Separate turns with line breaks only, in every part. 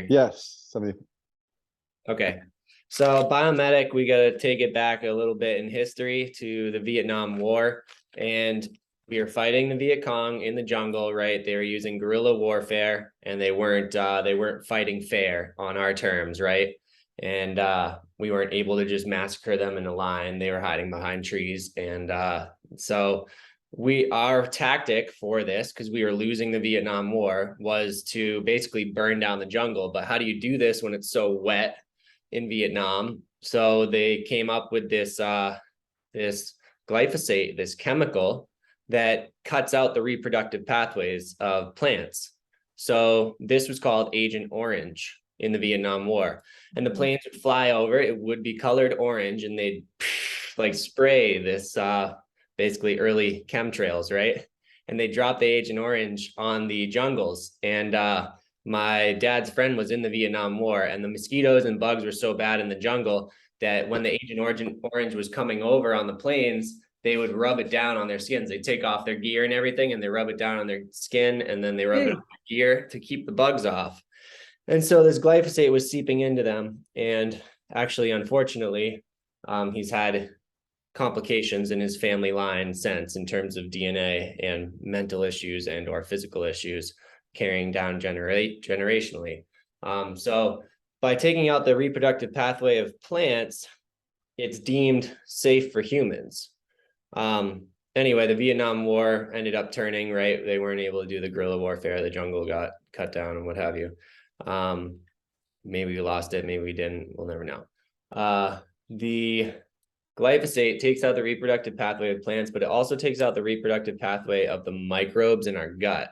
Yes, somebody.
Okay. So biomedic, we got to take it back a little bit in history to the Vietnam War. And we were fighting the Viet Cong in the jungle, right? They were using guerrilla warfare, and they weren't fighting fair on our terms, right? And we weren't able to just massacre them in a line. They were hiding behind trees. And so our tactic for this, because we were losing the Vietnam War, was to basically burn down the jungle. But how do you do this when it's so wet in Vietnam? So they came up with this glyphosate, this chemical that cuts out the reproductive pathways of plants. So this was called Agent Orange in the Vietnam War. And the planes would fly over, it would be colored orange, and they'd like spray this basically early chemtrails, right? And they dropped the Agent Orange on the jungles. And my dad's friend was in the Vietnam War, and the mosquitoes and bugs were so bad in the jungle that when the Agent Orange was coming over on the planes, they would rub it down on their skins. They take off their gear and everything, and they rub it down on their skin, and then they rub it on their gear to keep the bugs off. And so this glyphosate was seeping into them. And actually, unfortunately, he's had complications in his family line since, in terms of DNA and mental issues and or physical issues carrying down generationally. So by taking out the reproductive pathway of plants, it's deemed safe for humans. Anyway, the Vietnam War ended up turning, right? They weren't able to do the guerrilla warfare. The jungle got cut down and what have you. Maybe we lost it, maybe we didn't. We'll never know. The glyphosate takes out the reproductive pathway of plants, but it also takes out the reproductive pathway of the microbes in our gut.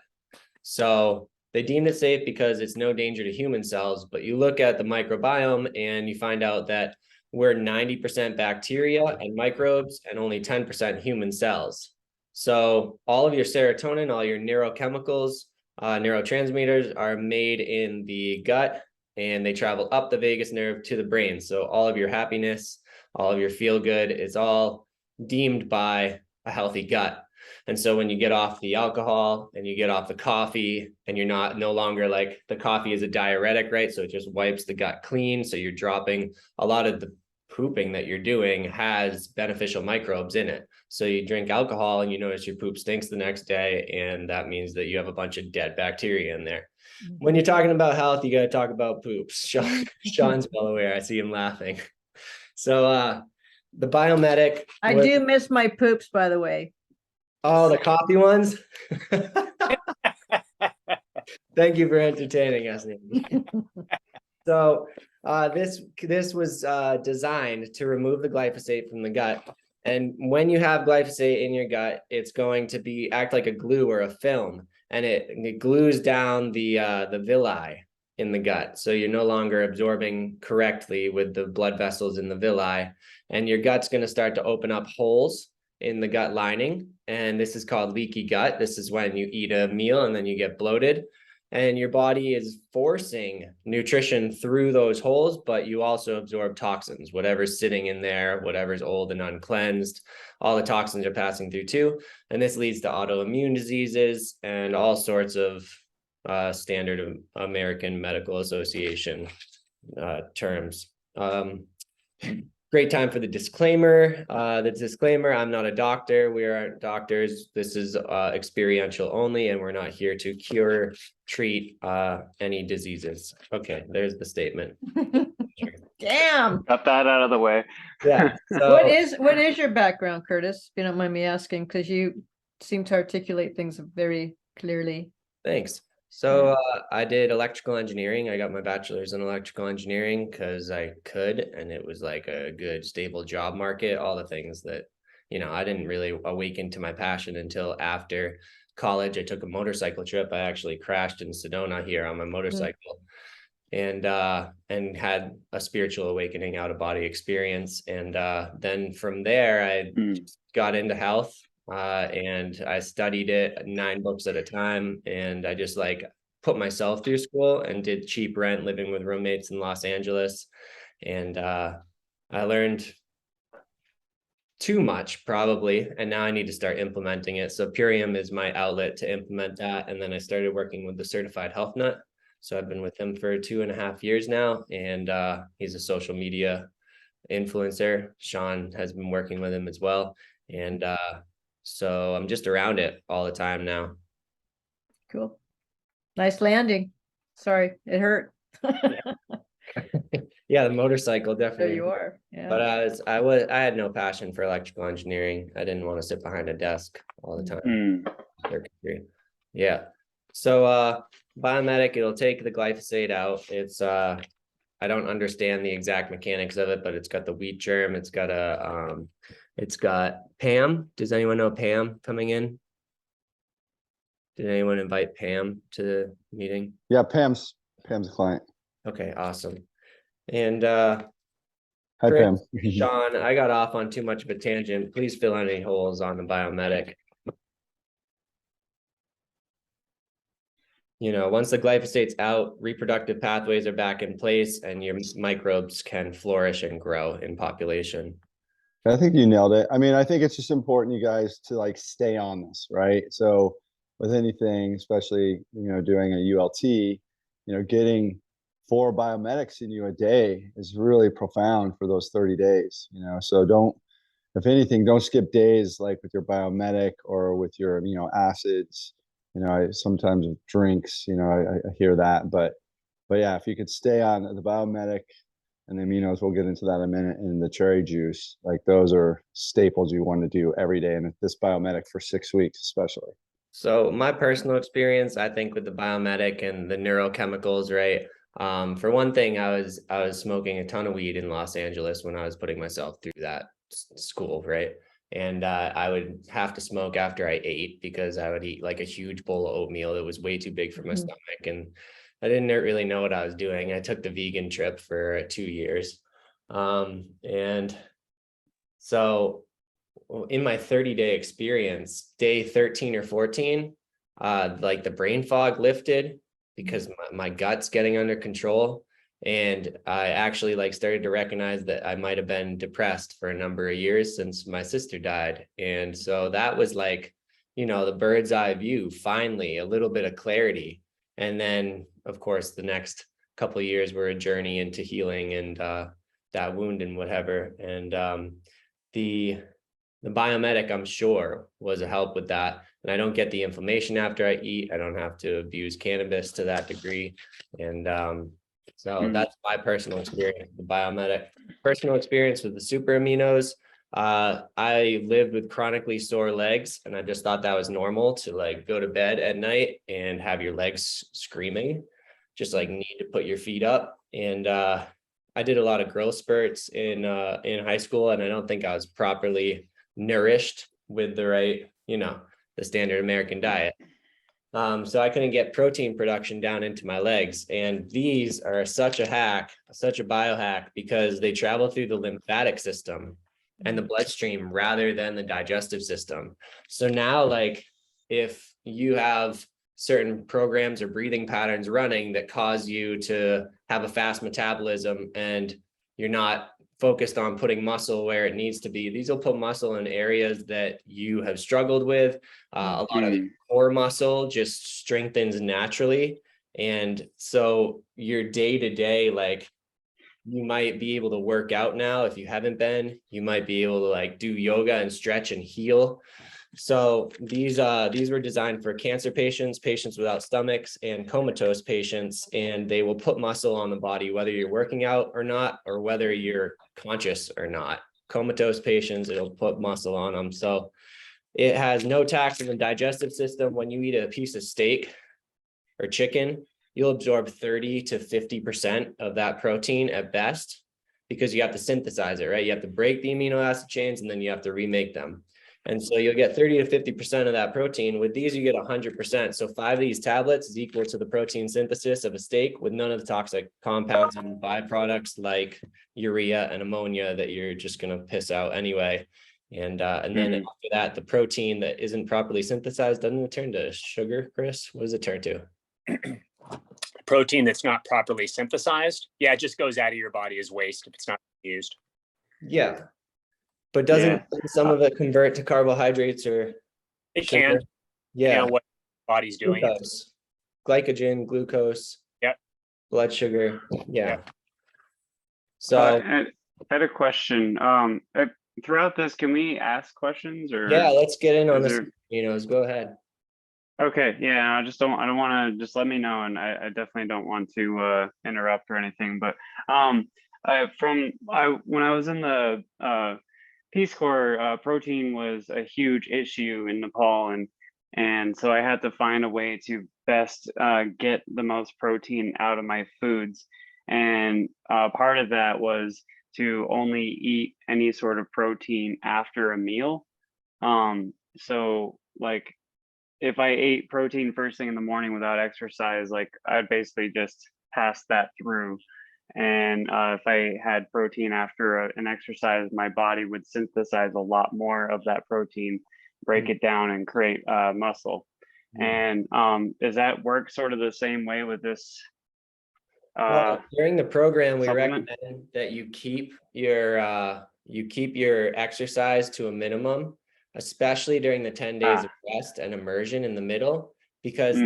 So they deemed it safe because it's no danger to human cells, but you look at the microbiome and you find out that we're 90% bacteria and microbes and only 10% human cells. So all of your serotonin, all your neurochemicals, neurotransmitters are made in the gut, and they travel up the vagus nerve to the brain. So all of your happiness, all of your feel good, it's all deemed by a healthy gut. And so when you get off the alcohol and you get off the coffee, and you're no longer like, the coffee is a diuretic, right? So it just wipes the gut clean. So you're dropping a lot of the pooping that you're doing has beneficial microbes in it. So you drink alcohol and you notice your poop stinks the next day, and that means that you have a bunch of dead bacteria in there. When you're talking about health, you got to talk about poops. Sean's well aware. I see him laughing. So the biomedic.
I do miss my poops, by the way.
Oh, the coffee ones. Thank you for entertaining us, Nancy. So this was designed to remove the glyphosate from the gut. And when you have glyphosate in your gut, it's going to act like a glue or a film, and it glues down the villi in the gut. So you're no longer absorbing correctly with the blood vessels in the villi, and your gut's going to start to open up holes in the gut lining. And this is called leaky gut. This is when you eat a meal and then you get bloated, and your body is forcing nutrition through those holes, but you also absorb toxins, whatever's sitting in there, whatever's old and uncleansed, all the toxins are passing through too. And this leads to autoimmune diseases and all sorts of standard American Medical Association terms. Great time for the disclaimer. I'm not a doctor. We aren't doctors. This is experiential only, and we're not here to cure, treat any diseases. Okay, there's the statement.
Damn.
Got that out of the way.
Yeah. So,
What is your background, Curtis? If you don't mind me asking, because you seem to articulate things very clearly.
thanks. So I did electrical engineering. I got my bachelor's in electrical engineering because I could, and it was like a good, stable job market, all the things that, I didn't really awaken to my passion until after college. I took a motorcycle trip. I actually crashed in Sedona here on my motorcycle, and had a spiritual awakening, out of body experience. And then from there, I got into health. And I studied it 9 books at a time, and I just put myself through school and did cheap rent living with roommates in Los Angeles. And I learned too much probably, and now I need to start implementing it. So Purium is my outlet to implement that. And then I started working with the certified health nut. So I've been with him for 2.5 years now, and he's a social media influencer. Sean has been working with him as well. And so I'm just around it all the time now.
Cool. Nice landing. Sorry, it hurt.
Yeah, the motorcycle
There
definitely.
you are. Yeah.
But I had no passion for electrical engineering. I didn't want to sit behind a desk all the time. Yeah. So biomedic, it'll take the glyphosate out. It's I don't understand the exact mechanics of it, but it's got the wheat germ. It's got Pam. Does anyone know Pam coming in? Did anyone invite Pam to the meeting?
Yeah, Pam's a client.
Okay, awesome. And
Hi,
Chris,
Pam.
Sean, I got off on too much of a tangent. Please fill any holes on the biomedic. You know, once the glyphosate's out, reproductive pathways are back in place and your microbes can flourish and grow in population.
I think you nailed it. I mean, I think it's just important, you guys, to like stay on this, right? So with anything, especially, doing a ULT, getting 4 biomedics in you a day is really profound for those 30 days, so if anything, don't skip days like with your biomedic or with your amino acids. I sometimes with drinks, I hear that, but yeah, if you could stay on the biomedic and the aminos, we'll get into that in a minute, and the cherry juice, like those are staples you want to do every day, and this biomedic for 6 weeks especially.
So my personal experience, I think with the biomedic and the neurochemicals, right? For one thing, I was smoking a ton of weed in Los Angeles when I was putting myself through that school, right? And I would have to smoke after I ate because I would eat like a huge bowl of oatmeal that was way too big for my stomach, and I didn't really know what I was doing. I took the vegan trip for 2 years, and so in my 30-day experience, day 13 or 14, like the brain fog lifted because my gut's getting under control. And I actually like started to recognize that I might have been depressed for a number of years since my sister died. And so that was like, the bird's eye view, finally, a little bit of clarity. And then, of course, the next couple of years were a journey into healing and that wound and whatever. And the biomedic, I'm sure, was a help with that. And I don't get the inflammation after I eat. I don't have to abuse cannabis to that degree. And so that's my personal experience with the biomedic. Personal experience with the super aminos. I lived with chronically sore legs, and I just thought that was normal to like go to bed at night and have your legs screaming, just like need to put your feet up. And I did a lot of growth spurts in high school, and I don't think I was properly nourished with the right, the standard American diet. So I couldn't get protein production down into my legs. And these are such a hack, such a biohack, because they travel through the lymphatic system and the bloodstream rather than the digestive system. So now, like, if you have certain programs or breathing patterns running that cause you to have a fast metabolism and you're not focused on putting muscle where it needs to be, these will put muscle in areas that you have struggled with. A lot of the core muscle just strengthens naturally. And so your day-to-day, like, you might be able to work out now. If you haven't been, you might be able to like do yoga and stretch and heal. So these were designed for cancer patients, patients without stomachs, and comatose patients, and they will put muscle on the body, whether you're working out or not, or whether you're conscious or not. Comatose patients, it'll put muscle on them. So it has no tax in the digestive system. When you eat a piece of steak or chicken, you'll absorb 30 to 50% of that protein at best, because you have to synthesize it, right? You have to break the amino acid chains and then you have to remake them. And so you'll get 30 to 50% of that protein. With these, you get 100%. So 5 of these tablets is equal to the protein synthesis of a steak with none of the toxic compounds and byproducts like urea and ammonia that you're just going to piss out anyway. And then after that, the protein that isn't properly synthesized, doesn't it turn to sugar, Chris? What does it turn to?
Protein that's not properly synthesized. Yeah, it just goes out of your body as waste if it's not used.
Yeah. But doesn't some of it convert to carbohydrates or
it
sugar?
can?
Yeah.
What the body's doing.
Glucose, glycogen, glucose.
Yep.
blood sugar. Yeah.
Yeah.
So
I had a question. Throughout this, can we ask questions or?
yeah, let's get in on
is
this. Go ahead.
Okay, yeah, I don't want to, just let me know, and I definitely don't want to interrupt or anything, but when I was in the Peace Corps, protein was a huge issue in Nepal, and so I had to find a way to best get the most protein out of my foods, and part of that was to only eat any sort of protein after a meal. So like, if I ate protein first thing in the morning without exercise, like I'd basically just pass that through. And if I had protein after an exercise, my body would synthesize a lot more of that protein, break it down, and create muscle. And does that work sort of the same way with this?
Well, during the program, we
supplement?
recommend that you keep your exercise to a minimum, especially during the 10 days of rest and immersion in the middle, because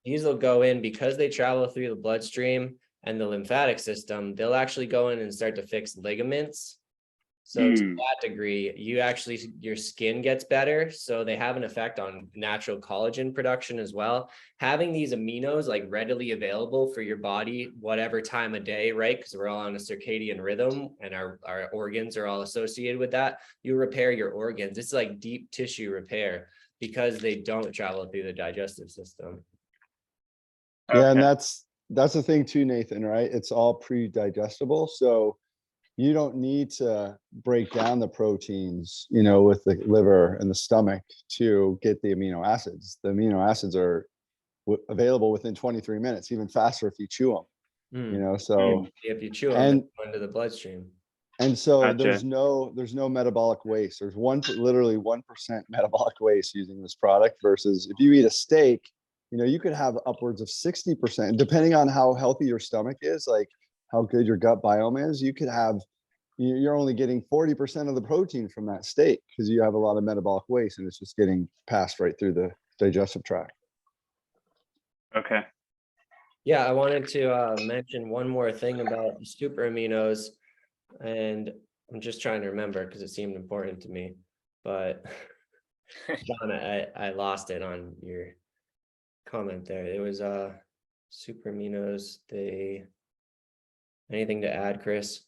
these will go in, because they travel through the bloodstream and the lymphatic system, they'll actually go in and start to fix ligaments. So to that degree, your skin gets better. So they have an effect on natural collagen production as well. Having these aminos like readily available for your body, whatever time of day, right? Because we're all on a circadian rhythm and our organs are all associated with that. You repair your organs. It's like deep tissue repair because they don't travel through the digestive system.
Yeah, and that's the thing too, Nathan, right? It's all pre-digestible. So you don't need to break down the proteins, with the liver and the stomach to get the amino acids. The amino acids are available within 23 minutes, even faster if you chew them, so
if you chew them, into the bloodstream.
And so
Gotcha.
there's no metabolic waste. There's literally 1% metabolic waste using this product versus if you eat a steak, you could have upwards of 60%, depending on how healthy your stomach is, like how good your gut biome is. You're only getting 40% of the protein from that steak because you have a lot of metabolic waste and it's just getting passed right through the digestive tract.
Okay.
Yeah, I wanted to mention one more thing about the super aminos, and I'm just trying to remember because it seemed important to me, but John, I lost it on your comment there. It was super aminos. Anything to add, Chris?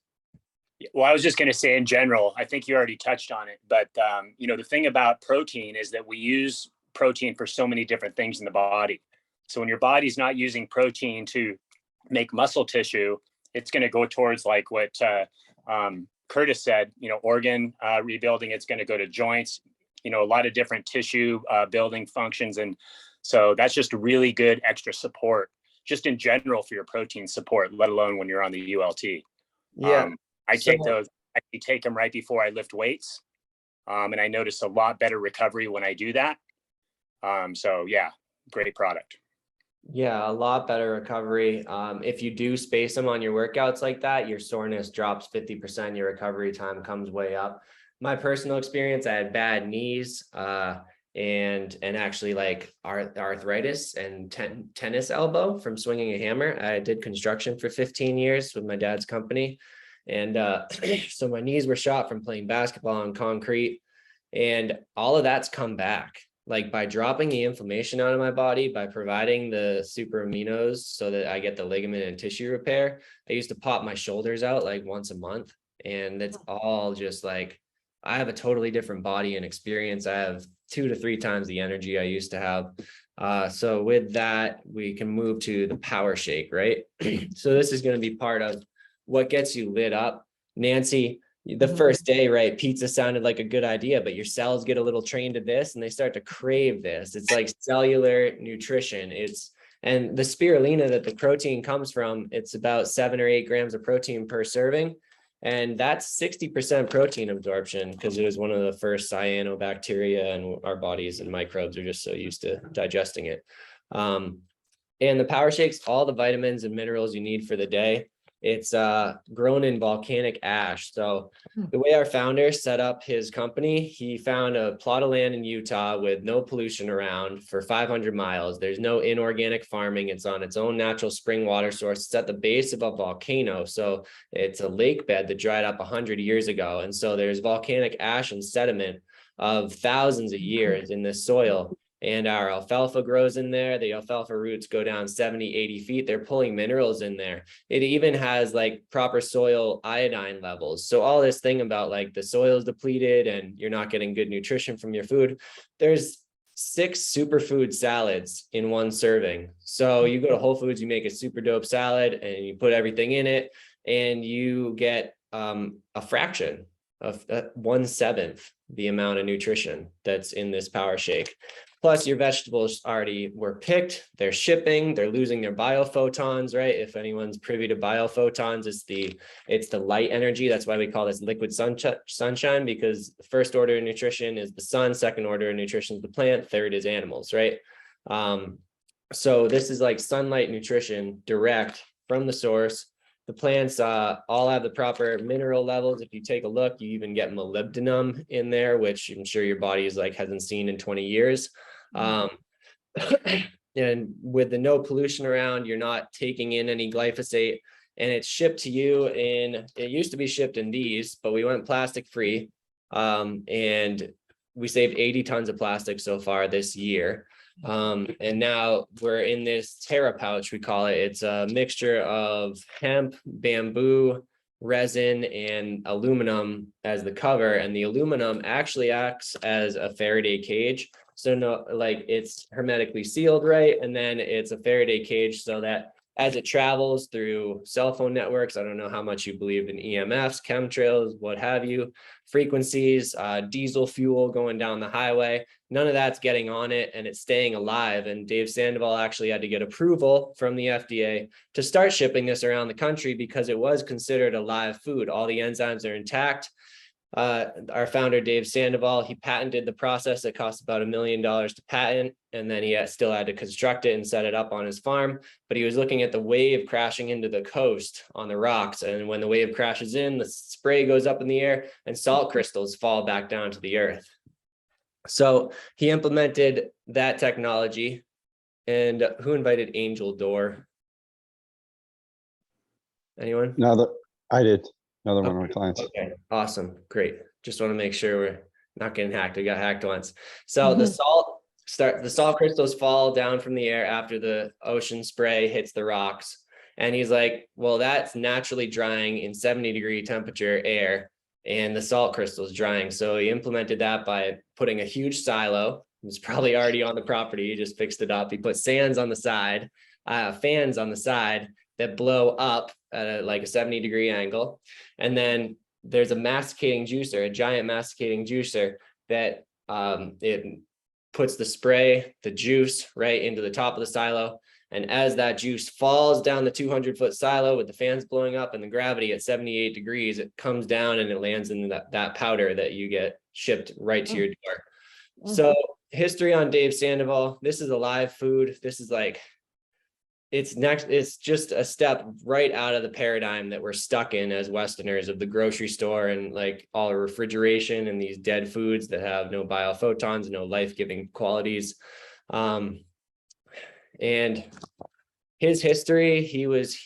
Well, I was just going to say in general, I think you already touched on it, but the thing about protein is that we use protein for so many different things in the body. So when your body's not using protein to make muscle tissue, it's going to go towards like what Curtis said, organ rebuilding. It's going to go to joints, a lot of different tissue building functions. And so that's just really good extra support just in general for your protein support, let alone when you're on the ULT.
Yeah.
I take those, I take them right before I lift weights. And I notice a lot better recovery when I do that. So yeah, great product.
Yeah, a lot better recovery. If you do space them on your workouts like that, your soreness drops 50%, your recovery time comes way up. My personal experience, I had bad knees and actually like arthritis and tennis elbow from swinging a hammer. I did construction for 15 years with my dad's company. And so my knees were shot from playing basketball on concrete, and all of that's come back. Like by dropping the inflammation out of my body, by providing the super aminos so that I get the ligament and tissue repair. I used to pop my shoulders out like once a month, and it's all just like, I have a totally different body and experience. I have 2 to 3 times the energy I used to have. So with that, we can move to the power shake, right? So this is going to be part of what gets you lit up. Nancy, the first day, right? Pizza sounded like a good idea, but your cells get a little trained to this and they start to crave this. It's like cellular nutrition. And the spirulina that the protein comes from, it's about 7 or 8 grams of protein per serving. And that's 60% protein absorption because it was one of the first cyanobacteria, and our bodies and microbes are just so used to digesting it. And the power shakes, all the vitamins and minerals you need for the day. It's grown in volcanic ash. So
Hmm.
the way our founder set up his company, he found a plot of land in Utah with no pollution around for 500 miles. There's no inorganic farming. It's on its own natural spring water source. It's at the base of a volcano. So it's a lake bed that dried up 100 years ago. And so there's volcanic ash and sediment of thousands of years in this soil. And our alfalfa grows in there. The alfalfa roots go down 70, 80 feet. They're pulling minerals in there. It even has like proper soil iodine levels. So all this thing about like the soil is depleted and you're not getting good nutrition from your food. There's 6 superfood salads in one serving. So you go to Whole Foods, you make a super dope salad and you put everything in it and you get a fraction of 1/7 the amount of nutrition that's in this power shake. Plus your vegetables already were picked, they're shipping, they're losing their biophotons, right? If anyone's privy to biophotons, it's the light energy. That's why we call this liquid sunshine, because the first order of nutrition is the sun, second order of nutrition is the plant, third is animals, right? So this is like sunlight nutrition direct from the source. The plants all have the proper mineral levels. If you take a look, you even get molybdenum in there, which I'm sure your body is like hasn't seen in 20 years. And with the no pollution around, you're not taking in any glyphosate, and it's shipped to you it used to be shipped in these, but we went plastic free. And we saved 80 tons of plastic so far this year. And now we're in this Terra pouch, we call it. It's a mixture of hemp, bamboo, resin, and aluminum as the cover. And the aluminum actually acts as a Faraday cage. So no, like it's hermetically sealed, right? And then it's a Faraday cage so that as it travels through cell phone networks, I don't know how much you believe in EMFs, chemtrails, what have you, frequencies, diesel fuel going down the highway, none of that's getting on it and it's staying alive. And Dave Sandoval actually had to get approval from the FDA to start shipping this around the country because it was considered a live food. All the enzymes are intact. Our founder, Dave Sandoval, he patented the process. It cost about $1 million to patent, and then he still had to construct it and set it up on his farm. But he was looking at the wave crashing into the coast on the rocks. And when the wave crashes in, the spray goes up in the air and salt crystals fall back down to the earth. So he implemented that technology. And who invited Angel Door? Anyone?
No, I did. Another one of my clients.
Okay, awesome, great. Just want to make sure we're not getting hacked. We got hacked once. So the salt crystals fall down from the air after the ocean spray hits the rocks. And he's like, well, that's naturally drying in 70-degree temperature air, and the salt crystals drying. So he implemented that by putting a huge silo. It was probably already on the property. He just fixed it up. He put fans on the side that blow up at like a 70-degree angle. And then there's a masticating juicer, a giant masticating juicer that it puts the juice right into the top of the silo. And as that juice falls down the 200-foot silo with the fans blowing up and the gravity at 78 degrees, it comes down and it lands in that powder that you get shipped right to your door. So history on Dave Sandoval. This is a live food. This is like, it's just a step right out of the paradigm that we're stuck in as Westerners of the grocery store and like all the refrigeration and these dead foods that have no biophotons, no life-giving qualities. And his history, he was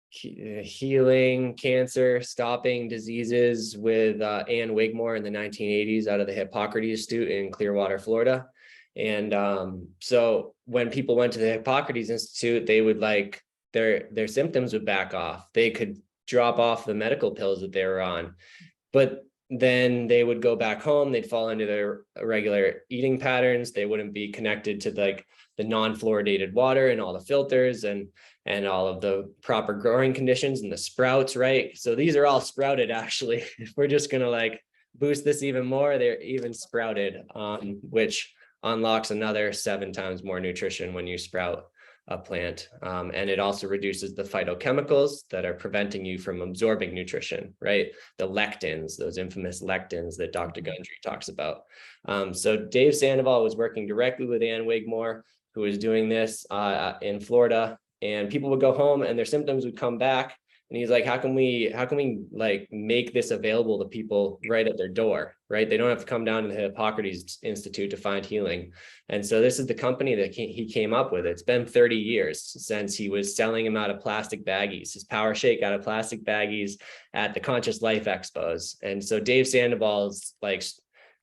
healing cancer, stopping diseases with Ann Wigmore in the 1980s out of the Hippocrates Institute in Clearwater, Florida. And so when people went to the Hippocrates Institute, they would like their symptoms would back off. They could drop off the medical pills that they were on, but then they would go back home. They'd fall into their regular eating patterns. They wouldn't be connected to like the non-fluoridated water and all the filters and all of the proper growing conditions and the sprouts, right? So these are all sprouted actually. If we're just gonna like boost this even more, they're even sprouted, which unlocks another 7 times more nutrition when you sprout a plant. And it also reduces the phytochemicals that are preventing you from absorbing nutrition, right? The lectins, those infamous lectins that Dr. Gundry talks about. So Dave Sandoval was working directly with Ann Wigmore, who was doing this in Florida. and people would go home and their symptoms would come back. And he's like, how can we like make this available to people right at their door, right? They don't have to come down to the Hippocrates Institute to find healing. And so this is the company that he came up with. It's been 30 years since he was selling them out of plastic baggies, his Power Shake out of plastic baggies at the Conscious Life Expos. And so Dave Sandoval's like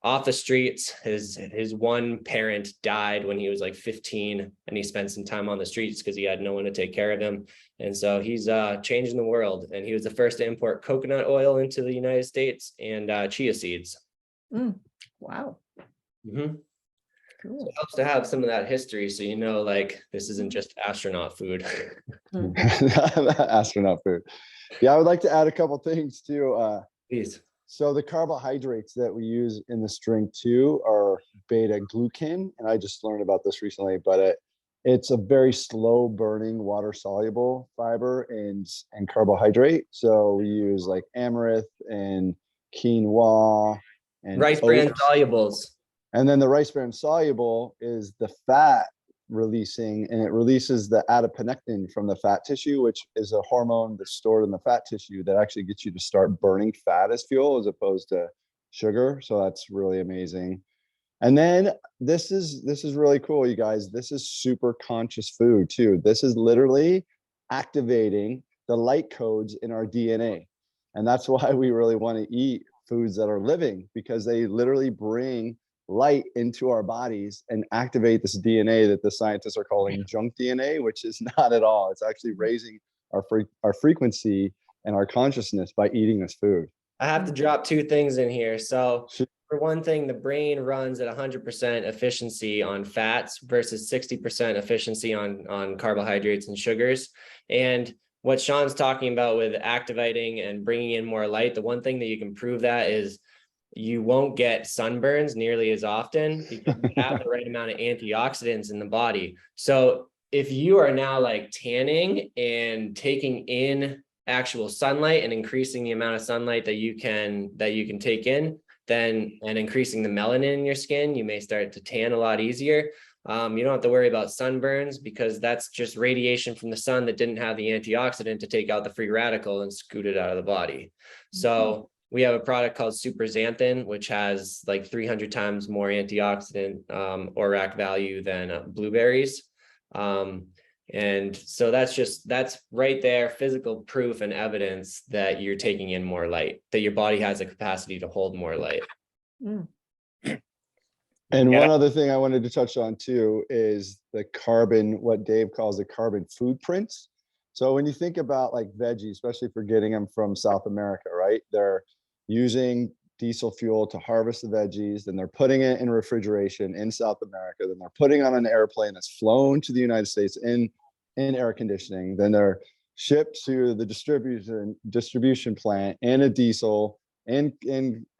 off the streets. His one parent died when he was like 15, and he spent some time on the streets because he had no one to take care of him. And so he's changing the world. And he was the first to import coconut oil into the United States and chia seeds.
Wow.
Mm-hmm.
Cool.
So it helps to have some of that history, so you know, like, this isn't just astronaut food.
Astronaut food. Yeah, I would like to add a couple things too.
Please.
So the carbohydrates that we use in this drink too are beta glucan, and I just learned about this recently, but it's a very slow burning water soluble fiber and carbohydrate. So we use like amaranth and quinoa and
Rice bran
oats.
solubles.
And then the rice bran soluble is the fat releasing, and it releases the adiponectin from the fat tissue, which is a hormone that's stored in the fat tissue that actually gets you to start burning fat as fuel as opposed to sugar. So that's really amazing. And then this is really cool, you guys. This is super conscious food too. This is literally activating the light codes in our DNA. And that's why we really want to eat foods that are living, because they literally bring light into our bodies and activate this DNA that the scientists are calling junk DNA, which is not at all. It's actually raising our frequency and our consciousness by eating this food.
I have to drop two things in here. So for one thing, the brain runs at 100% efficiency on fats versus 60% efficiency on carbohydrates and sugars. And what Sean's talking about with activating and bringing in more light, the one thing that you can prove that is you won't get sunburns nearly as often because you have the right amount of antioxidants in the body. So if you are now like tanning and taking in actual sunlight and increasing the amount of sunlight that you can take in, then and increasing the melanin in your skin, you may start to tan a lot easier. You don't have to worry about sunburns because that's just radiation from the sun that didn't have the antioxidant to take out the free radical and scoot it out of the body. So we have a product called Super Xanthan, which has like 300 times more antioxidant ORAC value than blueberries. And so that's right there, physical proof and evidence that you're taking in more light, that your body has a capacity to hold more light.
And one other thing I wanted to touch on too is the carbon, what Dave calls the carbon footprints. So when you think about like veggies, especially for getting them from South America, right? They're using diesel fuel to harvest the veggies, then they're putting it in refrigeration in South America, then they're putting on an airplane that's flown to the United States in air conditioning, then they're shipped to the distribution plant in a diesel in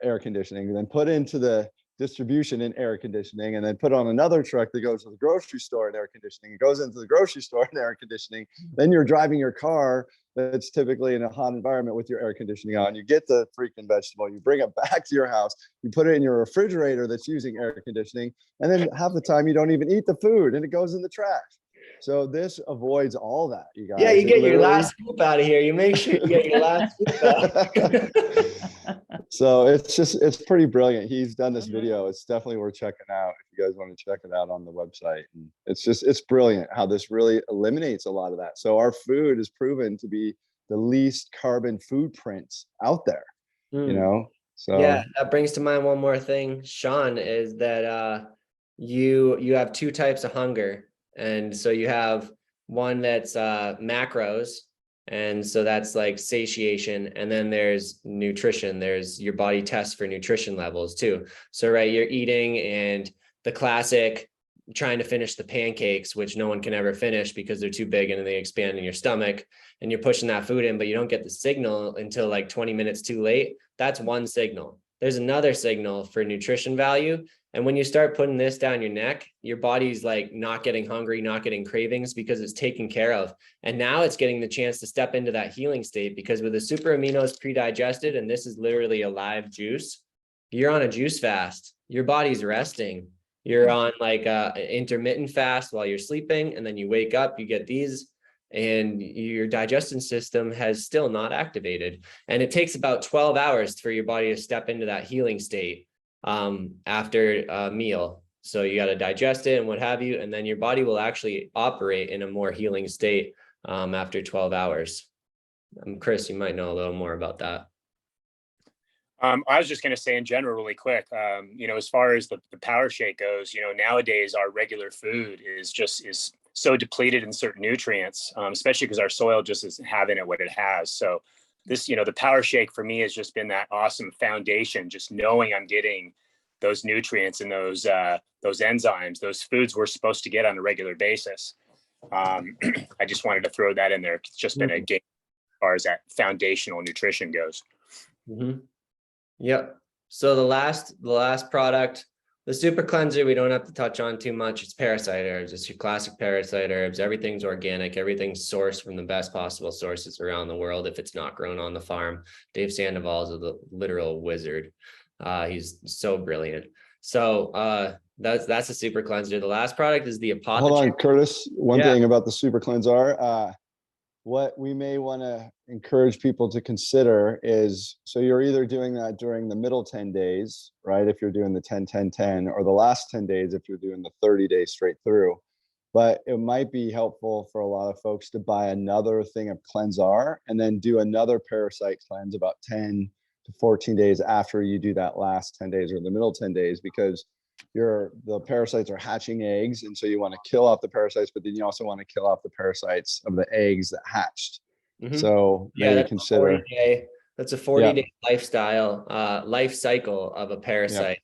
air conditioning, then put into the distribution in air conditioning, and then put on another truck that goes to the grocery store in air conditioning. It goes into the grocery store in air conditioning. Then you're driving your car that's typically in a hot environment with your air conditioning on. You get the freaking vegetable, you bring it back to your house, you put it in your refrigerator that's using air conditioning, and then half the time you don't even eat the food and it goes in the trash. So this avoids all that, you guys.
Yeah, you get your last scoop out of here. You make sure you get your last scoop out.
So it's pretty brilliant. He's done this video. It's definitely worth checking out if you guys want to check it out on the website. And it's brilliant how this really eliminates a lot of that. So our food is proven to be the least carbon footprints out there, you know? So
yeah, that brings to mind one more thing, Sean, is that you have two types of hunger. And so you have one that's macros. And so that's like satiation. And then there's nutrition. There's your body tests for nutrition levels too. So, right, you're eating and the classic trying to finish the pancakes, which no one can ever finish because they're too big and they expand in your stomach, and you're pushing that food in, but you don't get the signal until like 20 minutes too late. That's one signal. There's another signal for nutrition value. And when you start putting this down your neck, your body's like not getting hungry, not getting cravings because it's taken care of. And now it's getting the chance to step into that healing state, because with the super aminos pre-digested, and this is literally a live juice, you're on a juice fast. Your body's resting. You're on like an intermittent fast while you're sleeping. And then you wake up, you get these and your digestion system has still not activated. And it takes about 12 hours for your body to step into that healing state after a meal. So you got to digest it and what have you, and then your body will actually operate in a more healing state after 12 hours. Chris, you might know a little more about that.
I was just going to say in general, really quick, as far as the power shake goes, nowadays our regular food is so depleted in certain nutrients, especially because our soil just isn't having it what it has. So this, the power shake for me has just been that awesome foundation, just knowing I'm getting those nutrients and those enzymes, those foods we're supposed to get on a regular basis. I just wanted to throw that in there. It's just been a game as far as that foundational nutrition goes.
Mm-hmm. Yep. So the last product, the super cleanser, we don't have to touch on too much. It's parasite herbs. It's your classic parasite herbs. Everything's organic. Everything's sourced from the best possible sources around the world. If it's not grown on the farm, Dave Sandoval is a literal wizard. He's so brilliant. So that's a super cleanser. The last product is the apothecary.
Hold on, Curtis. One thing about the super cleanser. What we may want to encourage people to consider is, so you're either doing that during the middle 10 days, right? If you're doing the 10, 10, 10, or the last 10 days, if you're doing the 30 days straight through. But it might be helpful for a lot of folks to buy another thing of Cleansar and then do another parasite cleanse about 10 to 14 days after you do that last 10 days or the middle 10 days, because the parasites are hatching eggs, and so you want to kill off the parasites, but then you also want to kill off the parasites of the eggs that hatched. So maybe consider
that's a 40-day lifestyle life cycle of a parasite.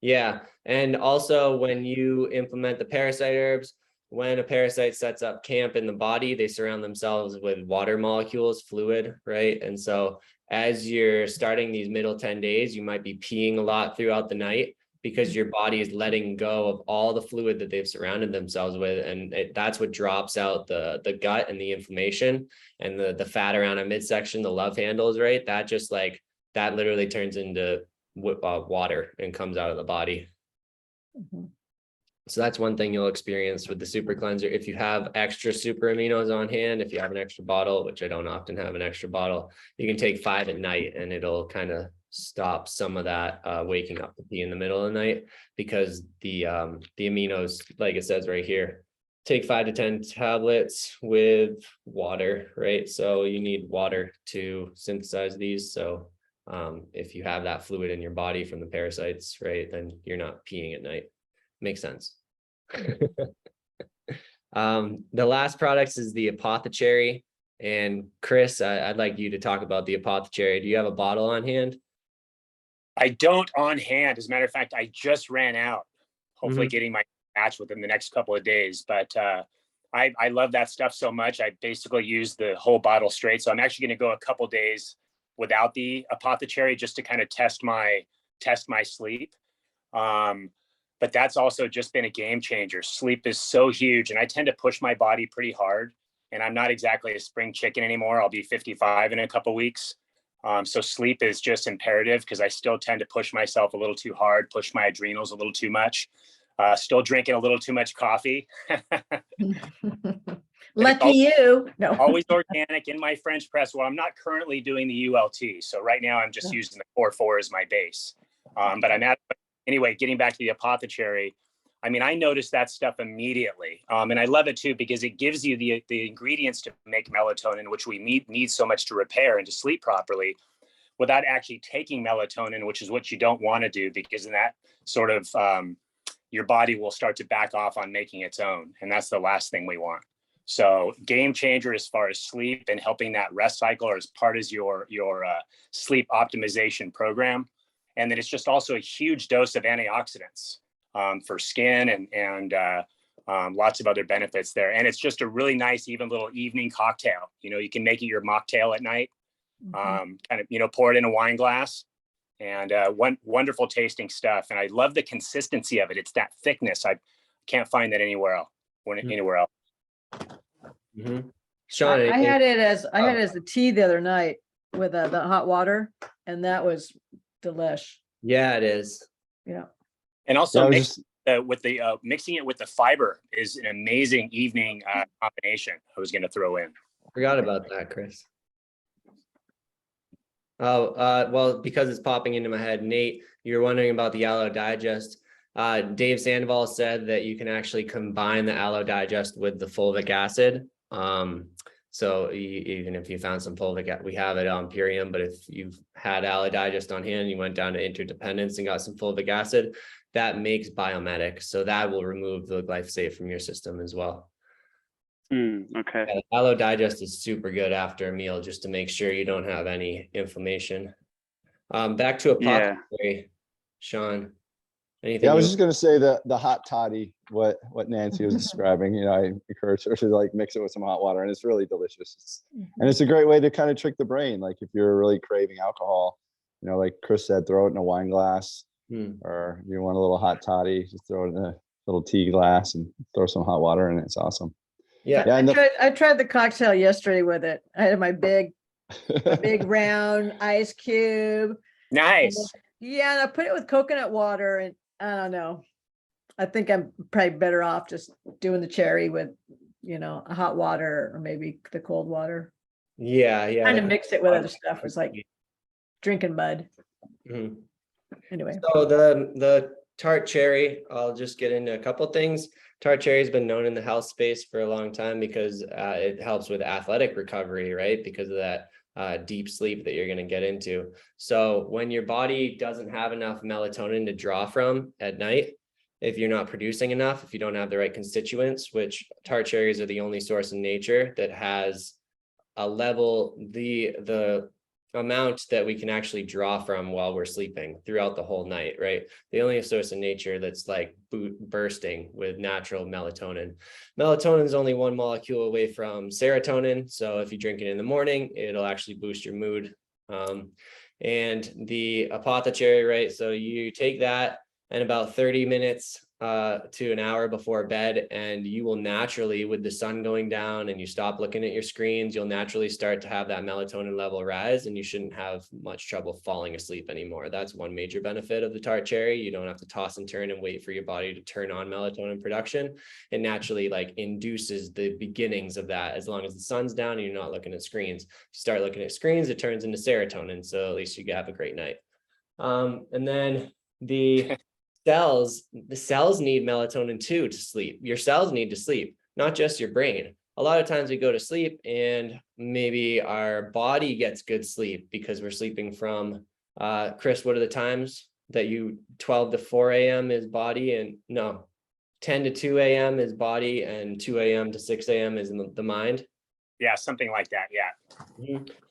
And also when you implement the parasite herbs, when a parasite sets up camp in the body, they surround themselves with water molecules, fluid, right? And so as you're starting these middle 10 days, you might be peeing a lot throughout the night, because your body is letting go of all the fluid that they've surrounded themselves with. And that's what drops out the gut and the inflammation and the fat around our midsection, the love handles, right? That literally turns into water and comes out of the body. So that's one thing you'll experience with the super cleanser. If you have extra super aminos on hand, if you have an extra bottle, which I don't often have an extra bottle, you can take 5 at night and it'll kind of stop some of that waking up to pee in the middle of the night, because the aminos, like it says right here, take 5 to 10 tablets with water, right? So you need water to synthesize these. So if you have that fluid in your body from the parasites, right, then you're not peeing at night. Makes sense. The last products is the apothecary. And Chris, I'd like you to talk about the apothecary. Do you have a bottle on hand?
I don't on hand. As a matter of fact, I just ran out, hopefully getting my batch within the next couple of days. But I love that stuff so much. I basically use the whole bottle straight. So I'm actually going to go a couple days without the apothecary just to kind of test my sleep. But that's also just been a game changer. Sleep is so huge, and I tend to push my body pretty hard, and I'm not exactly a spring chicken anymore. I'll be 55 in a couple weeks. So sleep is just imperative, because I still tend to push myself a little too hard, push my adrenals a little too much, still drinking a little too much coffee.
Lucky you. No.
Always organic in my French press. Well, I'm not currently doing the ULT. So right now I'm just using the Core 4 as my base. But anyway, getting back to the apothecary, I mean, I noticed that stuff immediately. And I love it too, because it gives you the ingredients to make melatonin, which we need so much to repair and to sleep properly, without actually taking melatonin, which is what you don't want to do, because in that sort of, your body will start to back off on making its own. And that's the last thing we want. So game changer as far as sleep and helping that rest cycle, or as part of your sleep optimization program. And then it's just also a huge dose of antioxidants for skin and lots of other benefits there. And it's just a really nice, even little evening cocktail. You can make it your mocktail at night, kind of, pour it in a wine glass, and wonderful tasting stuff. And I love the consistency of it. It's that thickness. I can't find that anywhere else.
Sean,
I had it as a tea the other night with the hot water, and that was delish.
Yeah, it is.
Yeah.
And also with the mixing it with the fiber is an amazing evening combination. I was going to throw in.
Forgot about that, Chris. Oh, well, because it's popping into my head, Nate, you're wondering about the Aloe Digest. Dave Sandoval said that you can actually combine the Aloe Digest with the fulvic acid. So even if you found some fulvic, we have it on Purium, but if you've had Aloe Digest on hand, you went down to Interdependence and got some fulvic acid, that makes Biometic. So that will remove the glyphosate from your system as well.
Okay.
Yeah, Aloe Digest is super good after a meal, just to make sure you don't have any inflammation. Back to apothecary, Sean. Anything?
Yeah, I was just gonna say the hot toddy, what Nancy was describing. You know, I encourage her to like mix it with some hot water, and it's really delicious. And it's a great way to kind of trick the brain. Like if you're really craving alcohol, you know, like Chris said, throw it in a wine glass, or you want a little hot toddy, just throw it in a little tea glass and throw some hot water in it. It's awesome.
Yeah,
and
I tried the cocktail yesterday with it. I had my big round ice cube.
Nice.
Yeah, and I put it with coconut water, and I don't know. I think I'm probably better off just doing the cherry with, you know, a hot water or maybe the cold water.
yeah.
Trying to mix it with other stuff was like drinking mud.
Mhm.
Anyway.
So the tart cherry, I'll just get into a couple things. Tart cherry has been known in the health space for a long time because it helps with athletic recovery, right? Because of that deep sleep that you're going to get into. So when your body doesn't have enough melatonin to draw from at night, if you're not producing enough, if you don't have the right constituents, which tart cherries are the only source in nature that has a level, the amount that we can actually draw from while we're sleeping throughout the whole night, right? The only source in nature that's like bursting with natural melatonin. Melatonin is only one molecule away from serotonin. So if you drink it in the morning, it'll actually boost your mood. And the apothecary, right? So you take that and about 30 minutes to an hour before bed, and you will naturally, with the sun going down and you stop looking at your screens, you'll naturally start to have that melatonin level rise, and you shouldn't have much trouble falling asleep anymore. That's one major benefit of the tart cherry. You don't have to toss and turn and wait for your body to turn on melatonin production. It naturally like induces the beginnings of that as long as the sun's down and you're not looking at screens. You start looking at screens, it turns into serotonin. So at least you have a great night. And then the cells need melatonin too to sleep. Your cells need to sleep, not just your brain. A lot of times we go to sleep and maybe our body gets good sleep because we're sleeping from Chris, what are the times that 12 to 4 a.m. is body, and no, 10 to 2 a.m. is body, and 2 a.m. to 6 a.m. is the mind?
Yeah, something like that. Yeah.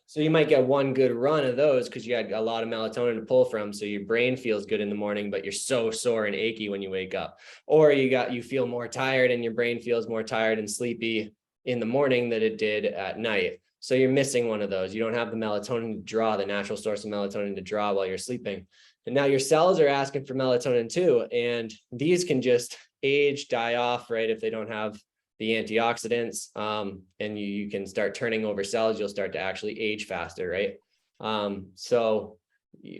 So you might get one good run of those because you had a lot of melatonin to pull from. So your brain feels good in the morning, but you're so sore and achy when you wake up. Or you feel more tired and your brain feels more tired and sleepy in the morning than it did at night. So you're missing one of those. You don't have the melatonin to draw, the natural source of melatonin to draw while you're sleeping. And now your cells are asking for melatonin too. And these can just age, die off, right? If they don't have the antioxidants, and you can start turning over cells, you'll start to actually age faster, right? So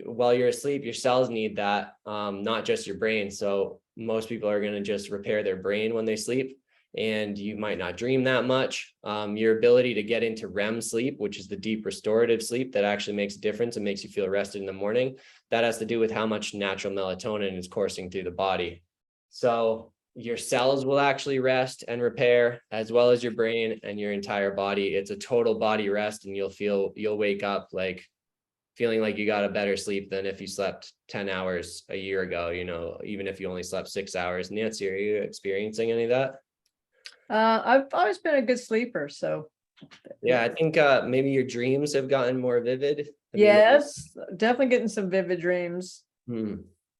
while you're asleep, your cells need that, not just your brain. So most people are going to just repair their brain when they sleep, and you might not dream that much. Your ability to get into REM sleep, which is the deep restorative sleep that actually makes a difference and makes you feel rested in the morning, that has to do with how much natural melatonin is coursing through the body. So your cells will actually rest and repair, as well as your brain and your entire body. It's a total body rest, and you'll wake up like feeling like you got a better sleep than if you slept 10 hours a year ago, you know, even if you only slept 6 hours. Nancy, are you experiencing any of that?
I've always been a good sleeper, so
Yeah, I think maybe your dreams have gotten more vivid.
yes, definitely getting some vivid dreams.
Hmm.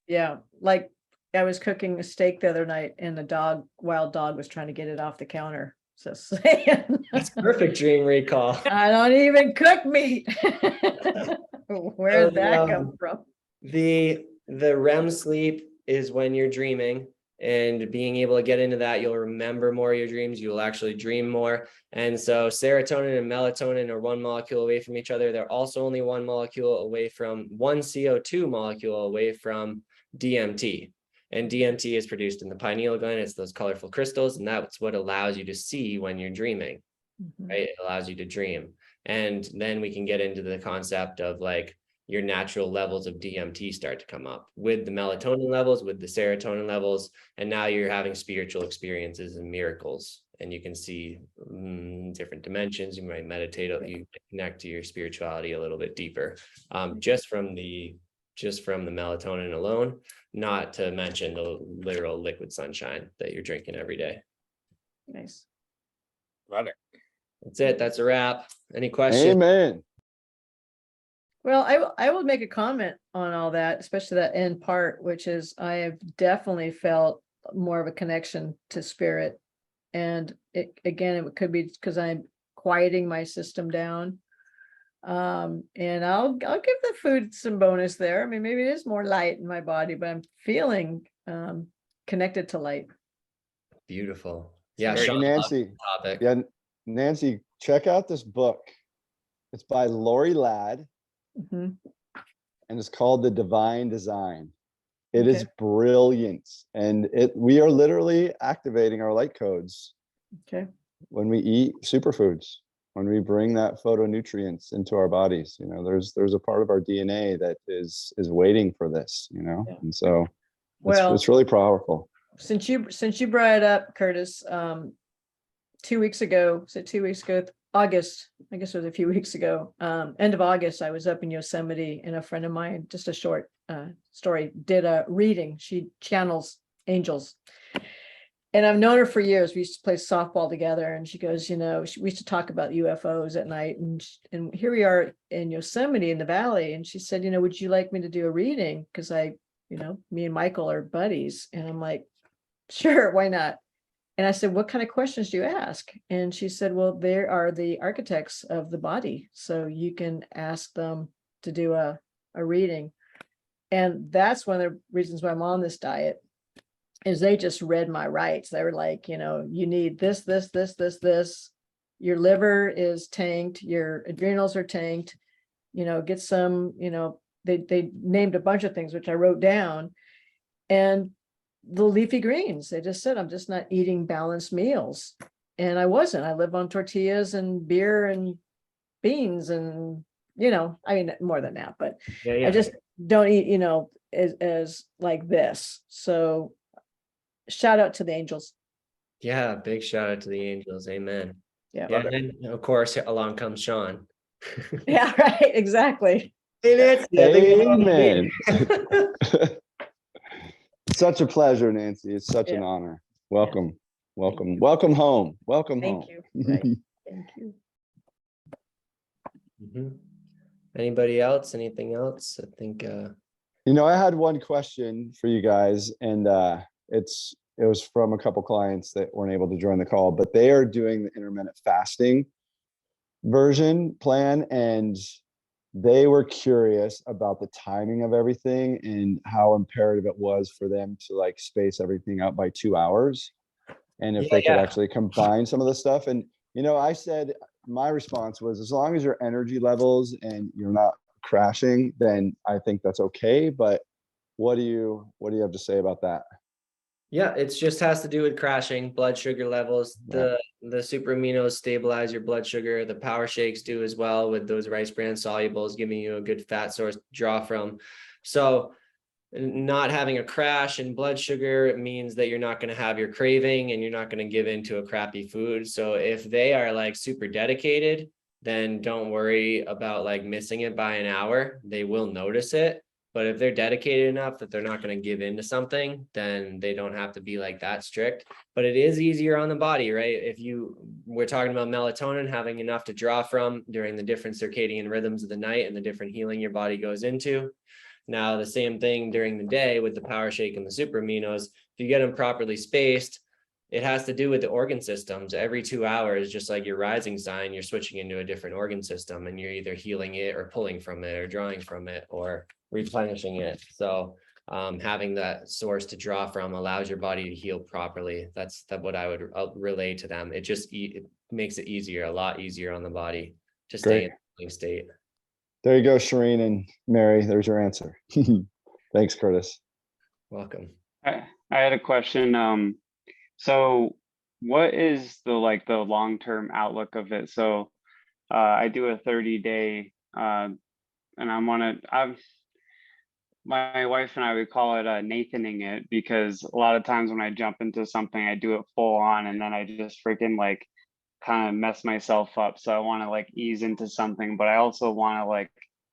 Yeah, like I was cooking a steak the other night and the wild dog was trying to get it off the counter. So saying
That's perfect dream recall.
I don't even cook meat. Where'd that come from?
The REM sleep is when you're dreaming, and being able to get into that, you'll remember more of your dreams. You'll actually dream more. And so serotonin and melatonin are one molecule away from each other. They're also only one CO2 molecule away from DMT. And DMT is produced in the pineal gland. It's those colorful crystals, and that's what allows you to see when you're dreaming, right? It allows you to dream. And then we can get into the concept of like your natural levels of DMT start to come up with the melatonin levels, with the serotonin levels, and now you're having spiritual experiences and miracles, and you can see different dimensions. You might meditate, you connect to your spirituality a little bit deeper, just from the melatonin alone, not to mention the literal liquid sunshine that you're drinking every day.
Nice.
Love it.
That's it. That's a wrap. Any questions?
Amen.
Well, I will make a comment on all that, especially that end part, which is I have definitely felt more of a connection to spirit. And it could be because I'm quieting my system down. And I'll give the food some bonus there. I mean, maybe it is more light in my body, but I'm feeling connected to light.
Beautiful. Yeah,
Very
Sean,
Hey,
love
Nancy.
the topic.
Yeah, Nancy, check out this book. It's by Lori Ladd,
Mhm.
and it's called The Divine Design. It is
Okay.
brilliant, and we are literally activating our light codes
Okay.
when we eat superfoods, when we bring that phytonutrients into our bodies. You know, there's a part of our DNA that is waiting for this, you know.
Yeah.
And so
Well,
it's really powerful.
since you brought it up, Curtis, 2 weeks ago, August, I guess it was a few weeks ago, end of August, I was up in Yosemite, and a friend of mine, just a short story, did a reading. She channels angels. And I've known her for years. We used to play softball together, and she goes, we used to talk about UFOs at night, and here we are in Yosemite in the valley. And she said, would you like me to do a reading? Because me and Michael are buddies. And I'm like, sure, why not? And I said, what kind of questions do you ask? And she said, well, they are the architects of the body, so you can ask them to do a reading. And that's one of the reasons why I'm on this diet, is they just read my rights. They were like, you need this. Your liver is tanked, your adrenals are tanked, get some, they named a bunch of things, which I wrote down. And the leafy greens, they just said, I'm just not eating balanced meals. And I wasn't. I live on tortillas and beer and beans and, more than that, but
Yeah.
I just don't eat, as like this. So shout out to the angels.
Yeah, big shout out to the angels. Amen.
Yeah.
Yeah, and then of course along comes Sean.
Yeah, right. Exactly.
Amen. Such a pleasure, Nancy. It's such an honor. Welcome. Welcome home. Welcome home.
Thank you. Right. Thank you.
Anybody else? Anything else? I think
I had one question for you guys, and it was from a couple clients that weren't able to join the call, but they are doing the intermittent fasting plan, and they were curious about the timing of everything and how imperative it was for them to like space everything out by 2 hours, and if they could actually combine some of the stuff. And I said, my response was, as long as your energy levels and you're not crashing, then I think that's okay. But what do you have to say about that?
Yeah, it just has to do with crashing blood sugar levels. The super aminos stabilize your blood sugar. The power shakes do as well, with those rice bran solubles, giving you a good fat source to draw from. So not having a crash in blood sugar means that you're not going to have your craving and you're not going to give into a crappy food. So if they are like super dedicated, then don't worry about like missing it by an hour. They will notice it. But if they're dedicated enough that they're not going to give into something, then they don't have to be like that strict. But it is easier on the body, right? We're talking about melatonin, having enough to draw from during the different circadian rhythms of the night and the different healing your body goes into. Now, the same thing during the day with the power shake and the super aminos. If you get them properly spaced, it has to do with the organ systems. Every 2 hours, just like your rising sign, you're switching into a different organ system, and you're either healing it or pulling from it or drawing from it or replenishing it. So having that source to draw from allows your body to heal properly. That's what I would relay to them. It makes it easier, a lot easier on the body to stay in the healing state.
There you go, Shireen and Mary. There's your answer. Thanks, Curtis.
Welcome.
I had a question. So what is the long-term outlook of it? So I do a 30-day and my wife and I would call it Nathaning it, because a lot of times when I jump into something, I do it full on and then I just freaking like kind of mess myself up. So I want to like ease into something, but I also want to like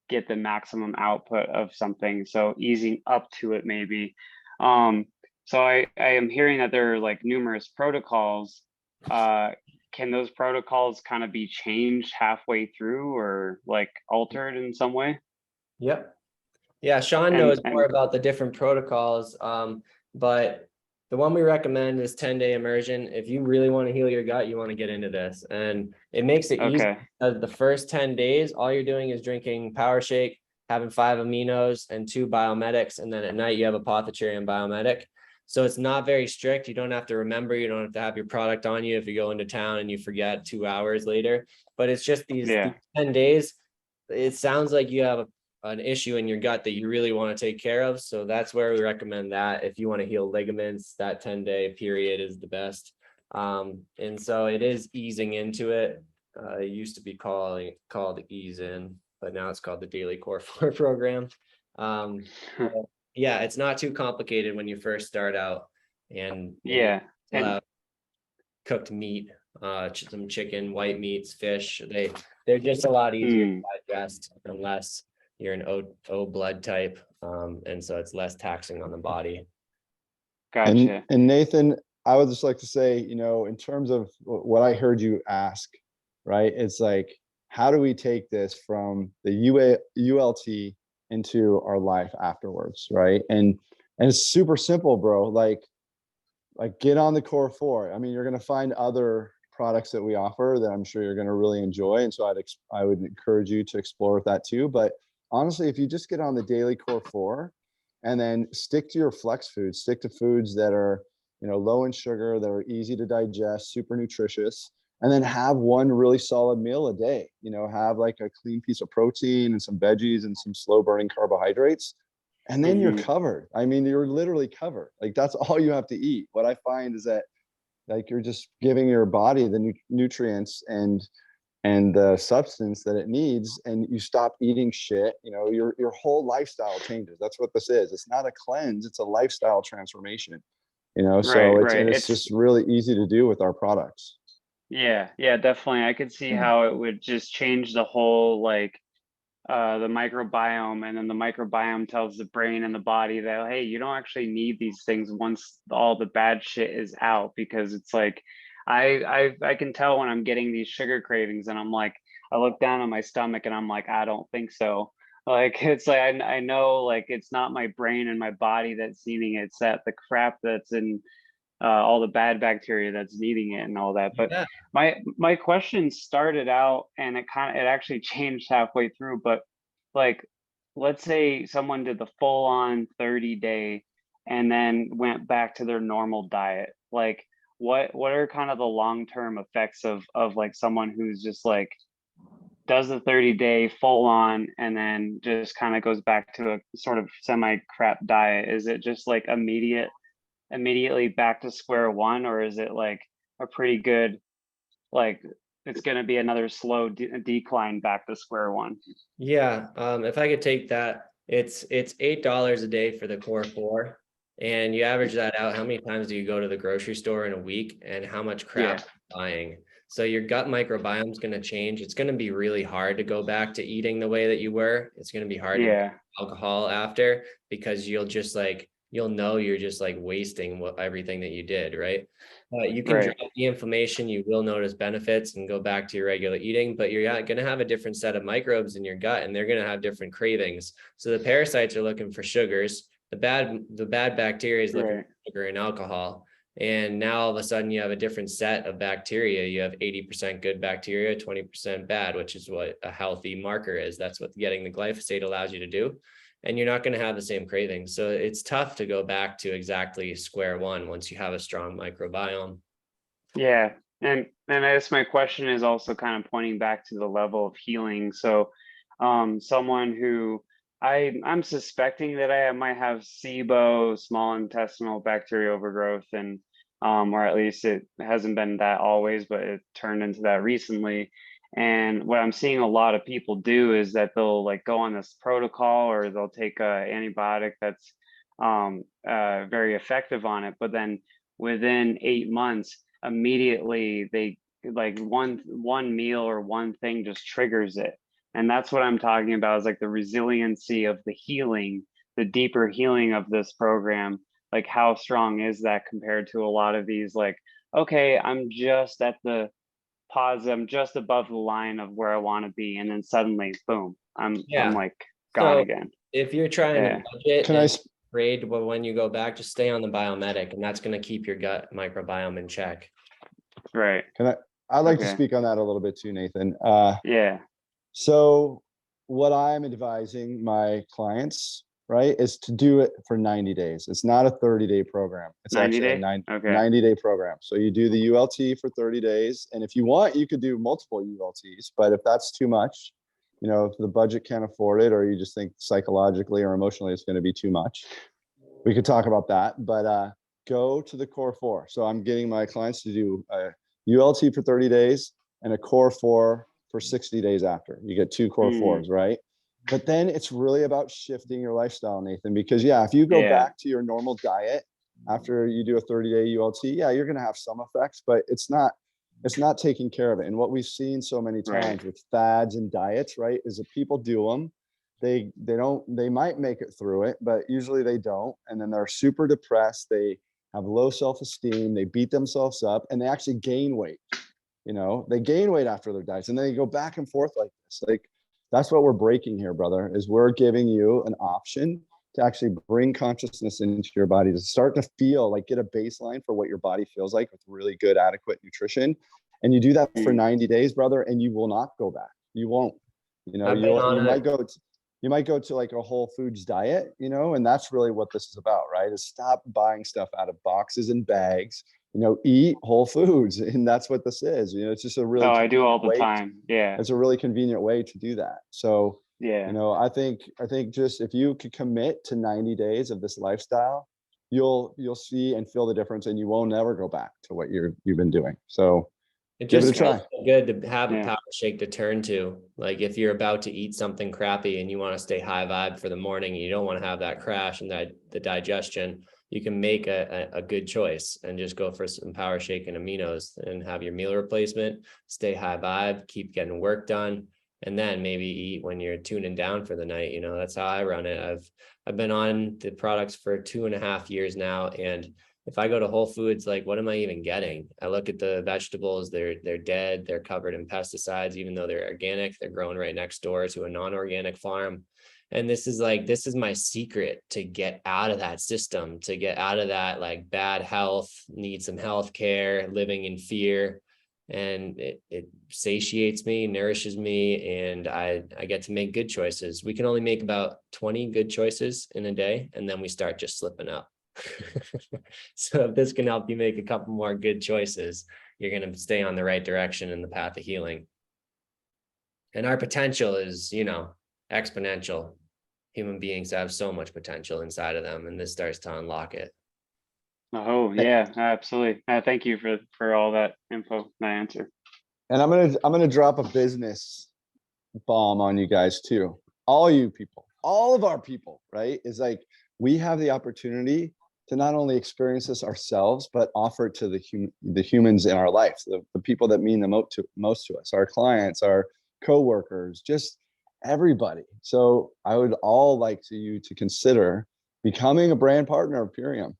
get the maximum output of something. So easing up to it maybe. So I am hearing that there are like numerous protocols. Can those protocols kind of be changed halfway through or like altered in some way?
Yep. Yeah, Sean knows more
And
about the different protocols, but the one we recommend is 10-day immersion. If you really want to heal your gut, you want to get into this. And it makes it easy.
okay.
The first 10 days, all you're doing is drinking Power Shake, having 5 aminos and 2 biomedics. And then at night, you have Apothecary and biomedic. So it's not very strict. You don't have to remember. You don't have to have your product on you if you go into town and you forget 2 hours later. But it's just these 10 days. It sounds like you have an issue in your gut that you really want to take care of. So that's where we recommend that. If you want to heal ligaments, that 10-day period is the best. And so it is easing into it. It used to be called Ease In, but now it's called the Daily Core 4 program. Yeah, it's not too complicated when you first start out, and
Yeah.
allow cooked meat, some chicken, white meats, fish. They're just a lot easier to digest unless you're an O blood type, and so it's less taxing on the body.
Gotcha.
And Nathan, I would just like to say, you know, in terms of what I heard you ask, right? It's like, how do we take this from the ULT into our life afterwards, right? And it's super simple, bro. Like get on the Core 4. I mean, you're gonna find other products that we offer that I'm sure you're gonna really enjoy, and so I would encourage you to explore that too. But honestly, if you just get on the daily Core 4 and then stick to your flex foods, stick to foods that are, you know, low in sugar, that are easy to digest, super nutritious, and then have one really solid meal a day. You know, have like a clean piece of protein and some veggies and some slow burning carbohydrates, and then you're covered. I mean, you're literally covered. Like that's all you have to eat. What I find is that like you're just giving your body the nutrients and the substance that it needs, and you stop eating shit. You know, your whole lifestyle changes. That's what this is. It's not a cleanse, it's a lifestyle transformation, you know. So
Right.
it's just really easy to do with our products.
Yeah, definitely. I could see how it would just change the whole like the microbiome, and then the microbiome tells the brain and the body that, hey, you don't actually need these things once all the bad shit is out, because it's like I can tell when I'm getting these sugar cravings, and I'm like, I look down on my stomach and I'm like, I don't think so. Like it's like I know like it's not my brain and my body that's needing it, it's that the crap that's in all the bad bacteria that's needing it and all that. But
Yeah.
my question started out, and it actually changed halfway through. But like, let's say someone did the full on 30-day and then went back to their normal diet. Like, what are kind of the long term effects of like someone who's just like does the 30-day full on and then just kind of goes back to a sort of semi crap diet? Is it just like immediately back to square one, or is it like a pretty good, like it's going to be another slow decline back to square one?
Yeah, if I could take that, it's $8 a day for the Core 4, and you average that out. How many times do you go to the grocery store in a week, and how much crap you're buying? So your gut microbiome is going to change. It's going to be really hard to go back to eating the way that you were. It's going to be hard to drink alcohol after, because you'll just like, you'll know you're just like wasting everything that you did, right? You can drop the inflammation, you will notice benefits and go back to your regular eating, but you're going to have a different set of microbes in your gut, and they're going to have different cravings. So the parasites are looking for sugars. The bad bacteria is looking for sugar and alcohol. And now all of a sudden you have a different set of bacteria. You have 80% good bacteria, 20% bad, which is what a healthy marker is. That's what getting the glyphosate allows you to do. And you're not going to have the same cravings. So it's tough to go back to exactly square one once you have a strong microbiome.
Yeah. And I guess my question is also kind of pointing back to the level of healing. So someone who I'm suspecting that I might have SIBO, small intestinal bacterial overgrowth, and or at least it hasn't been that always, but it turned into that recently. And what I'm seeing a lot of people do is that they'll like go on this protocol, or they'll take a antibiotic that's very effective on it, but then within 8 months, immediately they like one meal or one thing just triggers it. And that's what I'm talking about, is like the resiliency of the healing, the deeper healing of this program. Like, how strong is that compared to a lot of these, like, okay, I'm just at the pause, I'm just above the line of where I want to be. And then suddenly, boom, I'm
Yeah.
like gone
So
again.
if you're trying
Yeah.
to budget
Can I,
and
sp-
grade, well, when you go back, just stay on the biomedic, and that's going to keep your gut microbiome in check.
Right.
I'd like to
Okay.
speak on that a little bit too, Nathan.
Yeah.
So what I'm advising my clients, right, is to do it for 90 days. It's not a 30-day program. It's
90
actually a
day? Okay.
90-day program. So you do the ULT for 30 days. And if you want, you could do multiple ULTs. But if that's too much, if the budget can't afford it, or you just think psychologically or emotionally it's going to be too much, we could talk about that. But go to the core 4. So I'm getting my clients to do a ULT for 30 days and a core 4 for 60 days after. You get 2 core 4s, right? But then it's really about shifting your lifestyle, Nathan, because if you go back to your normal diet after you do a 30-day ULT, you're going to have some effects, but it's not taking care of it. And what we've seen so many times with fads and diets, right, is that people do them. They might make it through it, but usually they don't. And then they're super depressed. They have low self-esteem. They beat themselves up, and they actually gain weight. They gain weight after their diets, and then they go back and forth like this. Like, that's what we're breaking here, brother, is we're giving you an option to actually bring consciousness into your body, to start to feel like, get a baseline for what your body feels like with really good, adequate nutrition. And you do that for 90 days, brother, and you will not go back. You won't. You might go to like a Whole Foods diet, and that's really what this is about, right? Is stop buying stuff out of boxes and bags, eat whole foods. And that's what this is. It's just a really
I do all the
way
time. Yeah.
It's a really convenient way to do that. So,
Yeah.
I think just if you could commit to 90 days of this lifestyle, you'll see and feel the difference, and you won't never go back to what you've been doing. So
It
give it
just
a try.
feels so good to have a power shake to turn to. Like, if you're about to eat something crappy and you want to stay high vibe for the morning, and you don't want to have that crash and the digestion, you can make a good choice and just go for some power shake and aminos and have your meal replacement, stay high vibe, keep getting work done, and then maybe eat when you're tuning down for the night. That's how I run it. I've been on the products for 2.5 years now, and if I go to Whole Foods, like, what am I even getting? I look at the vegetables, they're dead, they're covered in pesticides, even though they're organic, they're grown right next door to a non-organic farm. And this is my secret to get out of that system, to get out of that like bad health, need some health care, living in fear. And it satiates me, nourishes me, and I get to make good choices. We can only make about 20 good choices in a day, and then we start just slipping up. So if this can help you make a couple more good choices, you're going to stay on the right direction in the path of healing. And our potential is, exponential. Human beings have so much potential inside of them, and this starts to unlock it.
Oh yeah, absolutely. Thank you for all that info, my answer.
And I'm gonna drop a business bomb on you guys too. All you people, all of our people, right? Is like, we have the opportunity to not only experience this ourselves, but offer it to the humans in our life, the people that mean the most to us, our clients, our coworkers, just everybody. So I would all like you to consider becoming a brand partner of Purium,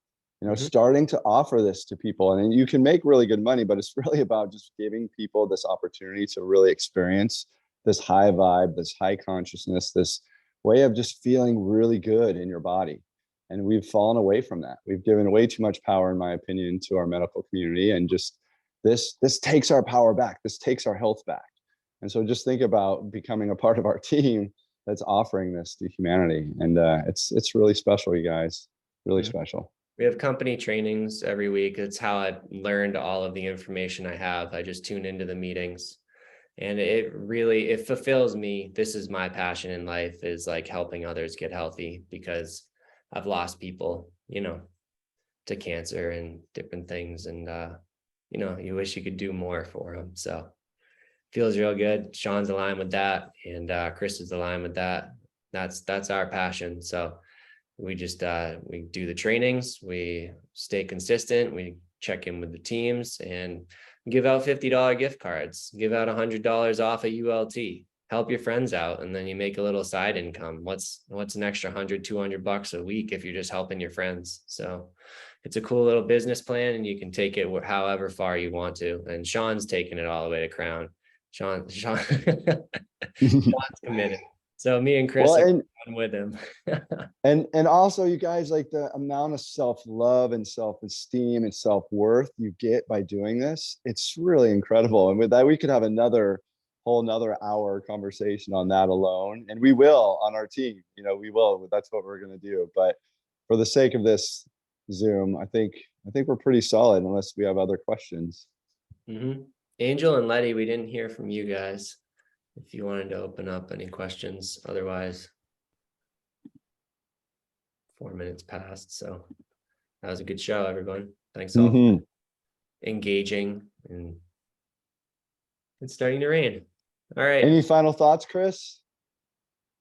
starting to offer this to people. And you can make really good money, but it's really about just giving people this opportunity to really experience this high vibe, this high consciousness, this way of just feeling really good in your body. And we've fallen away from that. We've given way too much power, in my opinion, to our medical community. And just this takes our power back. This takes our health back. And so just think about becoming a part of our team that's offering this to humanity. And it's really special, you guys, really special.
We have company trainings every week. It's how I've learned all of the information I have. I just tune into the meetings. And it fulfills me. This is my passion in life, is like helping others get healthy, because I've lost people, to cancer and different things. And, you wish you could do more for them. So feels real good. Sean's aligned with that. And Chris is aligned with that. That's our passion. So we just, we do the trainings, we stay consistent, we check in with the teams, and give out $50 gift cards, give out $100 off a ULT, help your friends out. And then you make a little side income. What's an extra $100-200 a week if you're just helping your friends? So it's a cool little business plan, and you can take it however far you want to. And Sean's taking it all the way to Crown. Sean's committed. So me and Chris are going with him.
and also, you guys, like the amount of self-love and self-esteem and self-worth you get by doing this, it's really incredible. And with that, we could have whole another hour conversation on that alone. And we will on our team, we will. That's what we're going to do. But for the sake of this Zoom, I think we're pretty solid, unless we have other questions.
Mm-hmm. Angel and Letty, we didn't hear from you guys. If you wanted to open up any questions, otherwise 4 minutes passed. So that was a good show, everyone. Thanks all for engaging, and it's starting to rain. All right.
Any final thoughts, Chris?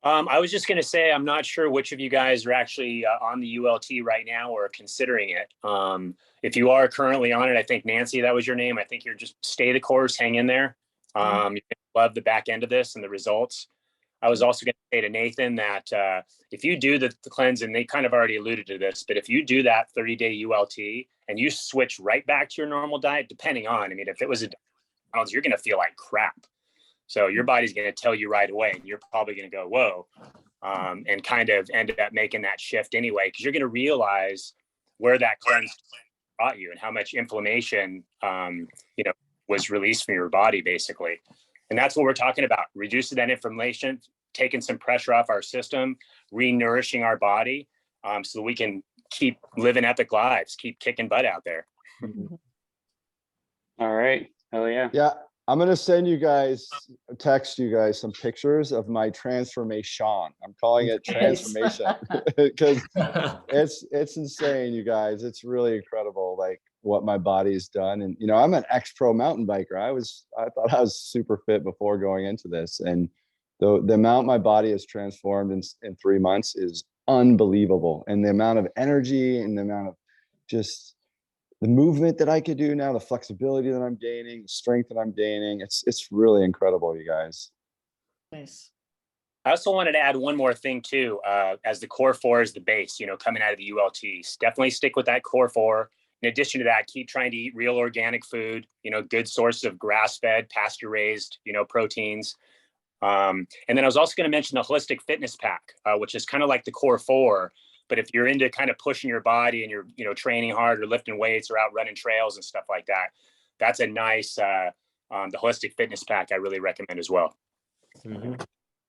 I was just going to say, I'm not sure which of you guys are actually on the ULT right now or considering it. If you are currently on it, I think Nancy, that was your name. I think you're just stay the course, hang in there. You love the back end of this and the results. I was also going to say to Nathan that if you do the cleanse, and they kind of already alluded to this, but if you do that 30-day ULT and you switch right back to your normal diet, depending on, if it was you're going to feel like crap. So your body's going to tell you right away, and you're probably going to go, whoa, and kind of end up making that shift anyway, because you're going to realize where that cleanse brought you and how much inflammation, was released from your body, basically. And that's what we're talking about, reducing that inflammation, taking some pressure off our system, re-nourishing our body, so that we can keep living epic lives, keep kicking butt out there.
All right. Hell yeah.
Yeah. I'm going to text you guys some pictures of my transformation. I'm calling it transformation because it's insane, you guys. It's really incredible, like what my body's done. And, I'm an ex-pro mountain biker. I thought I was super fit before going into this. And the amount my body has transformed in 3 months is unbelievable. And the amount of energy and the amount of just the movement that I could do now, the flexibility that I'm gaining, the strength that I'm gaining, it's really incredible, you guys.
Nice.
I also wanted to add one more thing too, as the core 4 is the base, coming out of the ULTs. Definitely stick with that core 4. In addition to that, keep trying to eat real organic food, good source of grass-fed, pasture-raised, proteins. And then I was also going to mention the Holistic Fitness Pack, which is kind of like the core 4. But if you're into kind of pushing your body and you're, training hard or lifting weights or out running trails and stuff like that, that's a nice, the Holistic Fitness Pack I really recommend as well.
Mm-hmm.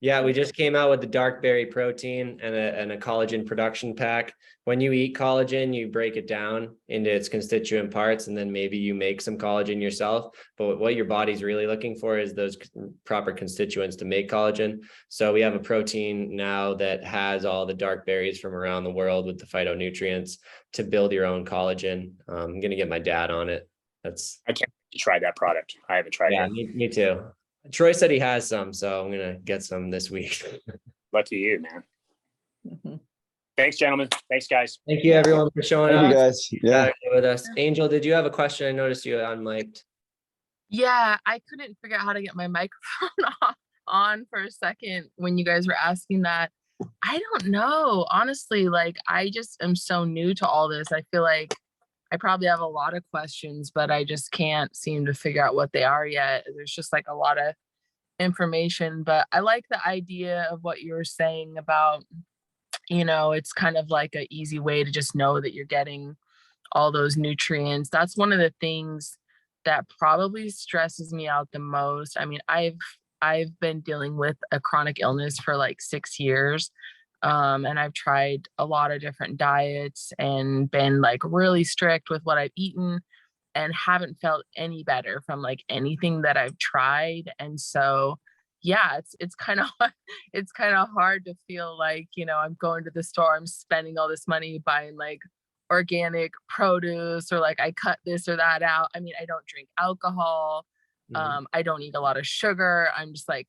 Yeah, we just came out with the dark berry protein and a collagen production pack. When you eat collagen, you break it down into its constituent parts, and then maybe you make some collagen yourself. But what your body's really looking for is those proper constituents to make collagen. So we have a protein now that has all the dark berries from around the world with the phytonutrients to build your own collagen. I'm going to get my dad on it. I
can't try that product. I haven't tried it.
Me too. Troy said he has some, so I'm gonna get some this week.
Lucky you, man. Thanks, gentlemen. Thanks, guys.
Thank you, everyone, for showing up.
Thank you, guys. Yeah.
With us. Angel, did you have a question? I noticed you unmiked.
Yeah, I couldn't figure out how to get my microphone on for a second when you guys were asking that. I don't know. Honestly, I just am so new to all this. I feel like I probably have a lot of questions, but I just can't seem to figure out what they are yet. There's just a lot of information, but I like the idea of what you were saying about, it's kind of like an easy way to just know that you're getting all those nutrients. That's one of the things that probably stresses me out the most. I've been dealing with a chronic illness for 6 years. And I've tried a lot of different diets and been really strict with what I've eaten. and haven't felt any better from like anything that I've tried. And so yeah, it's kind of it's kind of hard to feel like, you know, I'm going to the store, I'm spending all this money buying like organic produce, or like I cut this or that out. I mean, I don't drink alcohol. I don't eat a lot of sugar. I'm just like,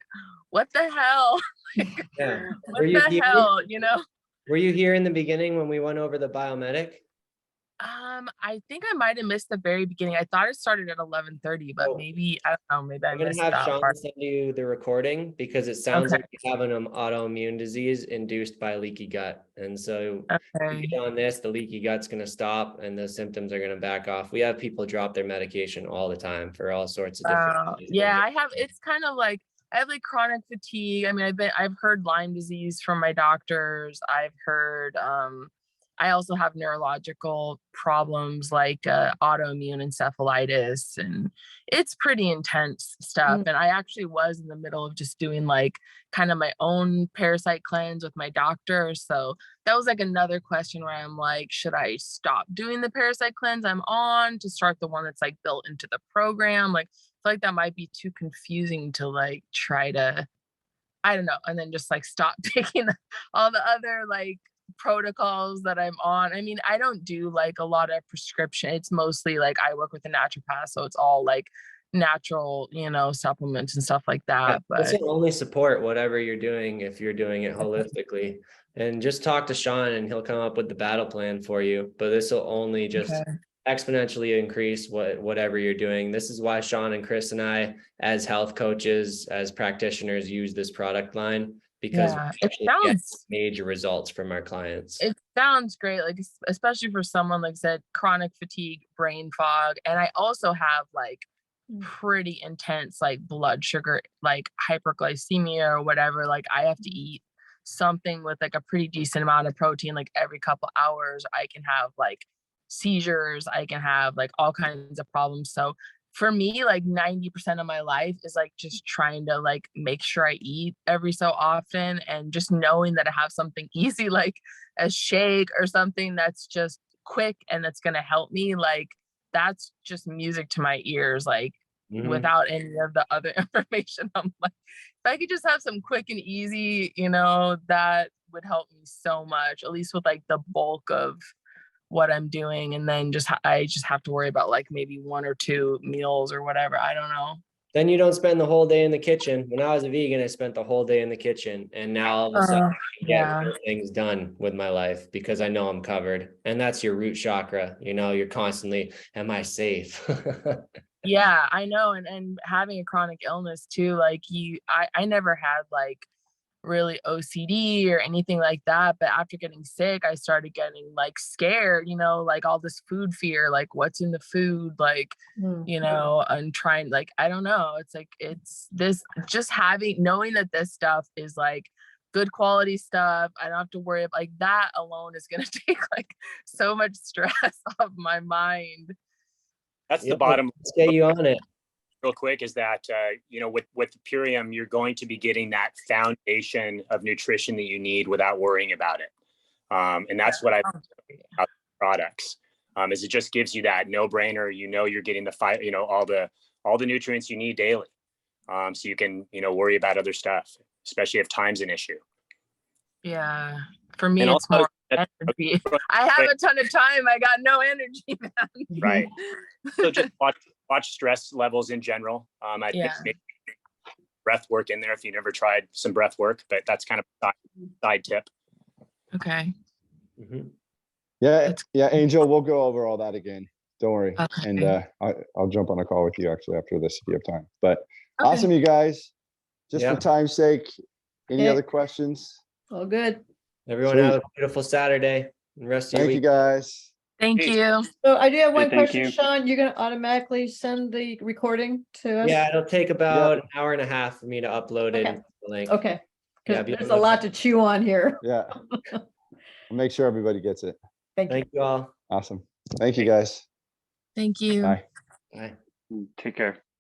what the hell? Like,
Yeah.
what the hell, you know?
Were you here in the beginning when we went over the biomedic?
I think I might have missed the very beginning. I thought it started at 11:30, but
Oh.
maybe, I don't know, maybe I
I'm gonna
missed
have
that
Sean
part.
send you the recording because it sounds
Okay.
like you have an autoimmune disease induced by leaky gut. And so you
Okay.
get on this, the leaky gut's gonna stop and the symptoms are gonna back off. We have people drop their medication all the time for all sorts of different things.
Yeah, it's kind of like, I have like chronic fatigue. I mean, I've heard Lyme disease from my doctors. I've heard, I also have neurological problems like autoimmune encephalitis, and it's pretty intense stuff. And I actually was in the middle of just doing like kind of my own parasite cleanse with my doctor. So that was like another question where I'm like, should I stop doing the parasite cleanse I'm on to start the one that's like built into the program? Like, I feel like that might be too confusing to like try to, I don't know, and then just like stop taking all the other like protocols that I'm on. I mean, I don't do like a lot of prescription. It's mostly like I work with a naturopath, so it's all like natural, you know, supplements and stuff like
Yeah,
that.
this
But
will only support whatever you're doing if you're doing it holistically. And just talk to Sean and he'll come up with the battle plan for you. But this will only just
okay.
exponentially increase whatever you're doing. This is why Sean and Chris and I, as health coaches, as practitioners, use this product line, because
Yeah,
we
it
actually get
sounds
major results from our clients.
it sounds great, like especially for someone like said chronic fatigue, brain fog, and I also have like pretty intense like blood sugar, like hyperglycemia or whatever. Like I have to eat something with like a pretty decent amount of protein like every couple hours. I can have like seizures, I can have like all kinds of problems. So for me, like 90% of my life is like just trying to like make sure I eat every so often, and just knowing that I have something easy like a shake or something that's just quick and that's going to help me, like that's just music to my ears. Like without any of the other information, I'm like, if I could just have some quick and easy, you know, that would help me so much, at least with like the bulk of what I'm doing. And then I just have to worry about like maybe 1 or 2 meals or whatever. I don't know.
Then you don't spend the whole day in the kitchen. When I was a vegan, I spent the whole day in the kitchen. And now all of a sudden I can get real things done with my life because I know I'm covered. And that's your root chakra. You know, you're constantly, am I safe?
Yeah, I know. And having a chronic illness too, like I never had like really OCD or anything like that. But after getting sick, I started getting like scared, you know, like all this food fear, like what's in the food, like, you know, and trying, like, I don't know. It's like, it's this just knowing that this stuff is like good quality stuff. I don't have to worry about like that alone is going to take like so much stress off my mind.
That's the bottom.
Let's get you on it.
Real quick is that, you know, with Purium, you're going to be getting that foundation of nutrition that you need without worrying about it. And that's what I about products, is it just gives you that no brainer. You know, you're getting you know, all the nutrients you need daily. So you can, you know, worry about other stuff, especially if time's an issue.
Yeah. For me,
And
it's
also,
more energy. I have a ton of time. I got no energy, man.
Right. So just watch stress levels in general. I think maybe breath work in there if you never tried some breath work, but that's kind of a side tip.
Okay.
Yeah, Angel, we'll go over all that again. Don't worry.
Okay.
And I'll jump on a call with you actually after this if you have time. But awesome, you guys. Just for time's sake, any other questions?
All good.
Everyone have a beautiful Saturday and rest of your week.
Thank you, guys.
Thank you.
So I do have one
thank
question,
you.
Sean. You're going to automatically send the recording to us?
Yeah, it'll take about an hour and a half for me to upload it.
Okay.
into the link.
Okay.
Yeah,
Because there's a lot to chew on here.
Yeah. I'll make sure everybody gets it.
Thank you.
Thank you all.
Awesome. Thank you, guys.
Thank you.
Bye.
Bye.
Take care.